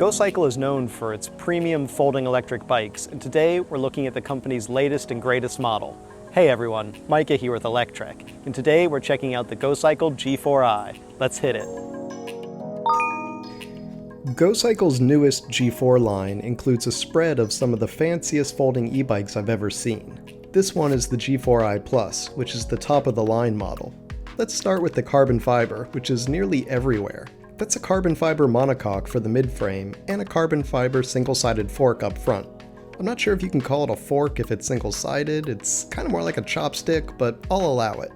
GoCycle is known for its premium folding electric bikes, and today we're looking at the company's latest and greatest model. Hey everyone, Micah here with Electrek, and today we're checking out the GoCycle G4i. Let's hit it. GoCycle's newest G4 line includes a spread of some of the fanciest folding e-bikes I've ever seen. This one is the G4i Plus, which is the top of the line model. Let's start with the carbon fiber, which is nearly everywhere. That's a carbon fiber monocoque for the midframe and a carbon fiber single-sided fork up front. I'm not sure if you can call it a fork if it's single-sided, it's kind of more like a chopstick, but I'll allow it.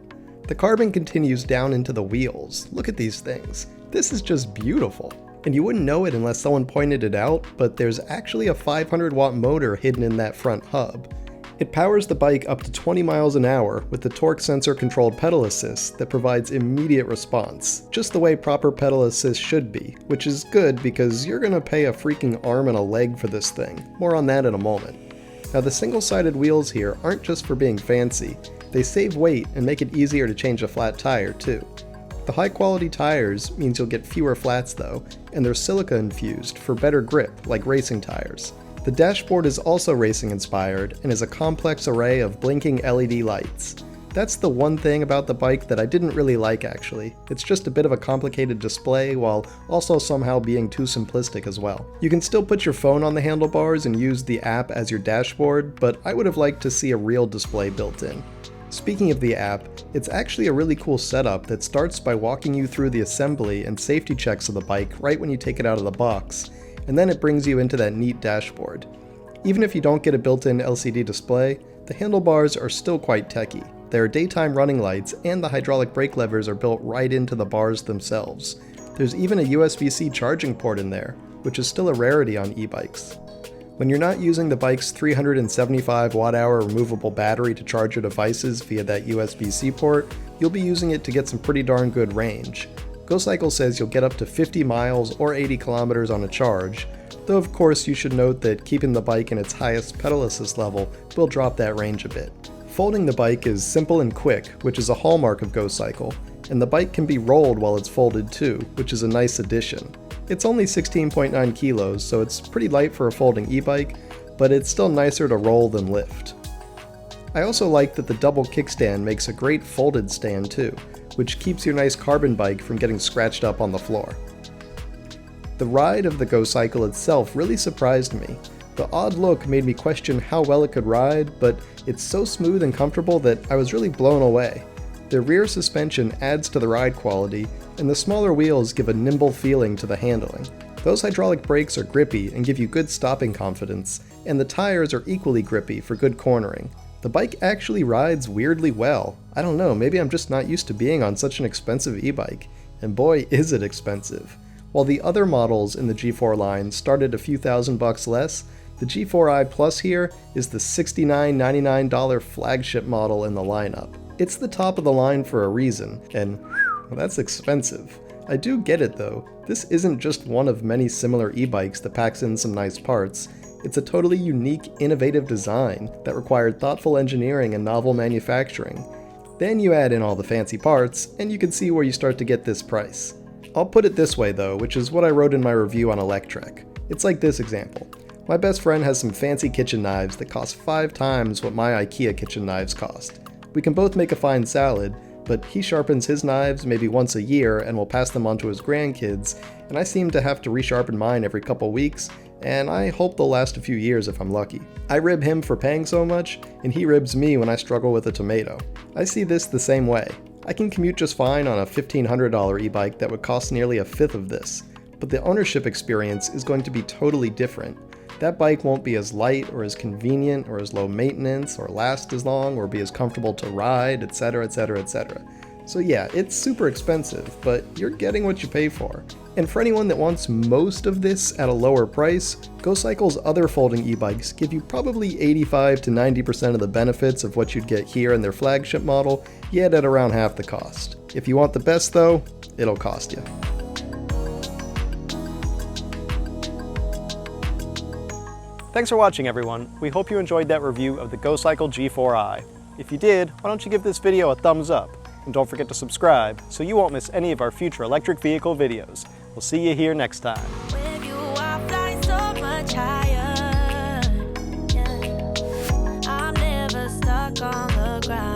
The carbon continues down into the wheels. Look at these things. This is just beautiful. And you wouldn't know it unless someone pointed it out, but there's actually a 500-watt motor hidden in that front hub. It powers the bike up to 20 miles an hour with the torque sensor controlled pedal assist that provides immediate response, just the way proper pedal assist should be, which is good because you're gonna pay a freaking arm and a leg for this thing. More on that in a moment. Now the single-sided wheels here aren't just for being fancy, they save weight and make it easier to change a flat tire too. The high quality tires means you'll get fewer flats though, and they're silica infused for better grip like racing tires. The dashboard is also racing inspired and is a complex array of blinking LED lights. That's the one thing about the bike that I didn't really like actually. It's just a bit of a complicated display while also somehow being too simplistic as well. You can still put your phone on the handlebars and use the app as your dashboard, but I would have liked to see a real display built in. Speaking of the app, it's actually a really cool setup that starts by walking you through the assembly and safety checks of the bike right when you take it out of the box, and then it brings you into that neat dashboard. Even if you don't get a built-in LCD display, the handlebars are still quite techy. There are daytime running lights, and the hydraulic brake levers are built right into the bars themselves. There's even a USB-C charging port in there, which is still a rarity on e-bikes. When you're not using the bike's 375 watt-hour removable battery to charge your devices via that USB-C port, you'll be using it to get some pretty darn good range. GoCycle says you'll get up to 50 miles or 80 kilometers on a charge, though of course you should note that keeping the bike in its highest pedal assist level will drop that range a bit. Folding the bike is simple and quick, which is a hallmark of GoCycle, and the bike can be rolled while it's folded too, which is a nice addition. It's only 16.9 kilos, so it's pretty light for a folding e-bike, but it's still nicer to roll than lift. I also like that the double kickstand makes a great folded stand too, which keeps your nice carbon bike from getting scratched up on the floor. The ride of the GoCycle itself really surprised me. The odd look made me question how well it could ride, but it's so smooth and comfortable that I was really blown away. The rear suspension adds to the ride quality, and the smaller wheels give a nimble feeling to the handling. Those hydraulic brakes are grippy and give you good stopping confidence, and the tires are equally grippy for good cornering. The bike actually rides weirdly well. I don't know, maybe I'm just not used to being on such an expensive e-bike. And boy, is it expensive. While the other models in the G4 line started a few $1,000s less, the G4i Plus here is the $69.99 flagship model in the lineup. It's the top of the line for a reason, and well, that's expensive. I do get it though. This isn't just one of many similar e-bikes that packs in some nice parts. It's a totally unique, innovative design that required thoughtful engineering and novel manufacturing. Then you add in all the fancy parts, and you can see where you start to get this price. I'll put it this way though, which is what I wrote in my review on Electrek. It's like this example. My best friend has some fancy kitchen knives that cost 5 times what my IKEA kitchen knives cost. We can both make a fine salad, but he sharpens his knives maybe once a year and will pass them on to his grandkids, and I seem to have to resharpen mine every couple weeks, and I hope they'll last a few years if I'm lucky. I rib him for paying so much, and he ribs me when I struggle with a tomato. I see this the same way. I can commute just fine on a $1,500 e-bike that would cost nearly a fifth of this, but the ownership experience is going to be totally different. That bike won't be as light or as convenient or as low maintenance or last as long or be as comfortable to ride, etc, etc, etc. So yeah, it's super expensive, but you're getting what you pay for. And for anyone that wants most of this at a lower price, GoCycle's other folding e-bikes give you probably 85 to 90% of the benefits of what you'd get here in their flagship model, yet at around half the cost. If you want the best though, it'll cost you. Thanks for watching everyone. We hope you enjoyed that review of the GoCycle G4i. If you did, why don't you give this video a thumbs up? And don't forget to subscribe so you won't miss any of our future electric vehicle videos. We'll see you here next time. ground.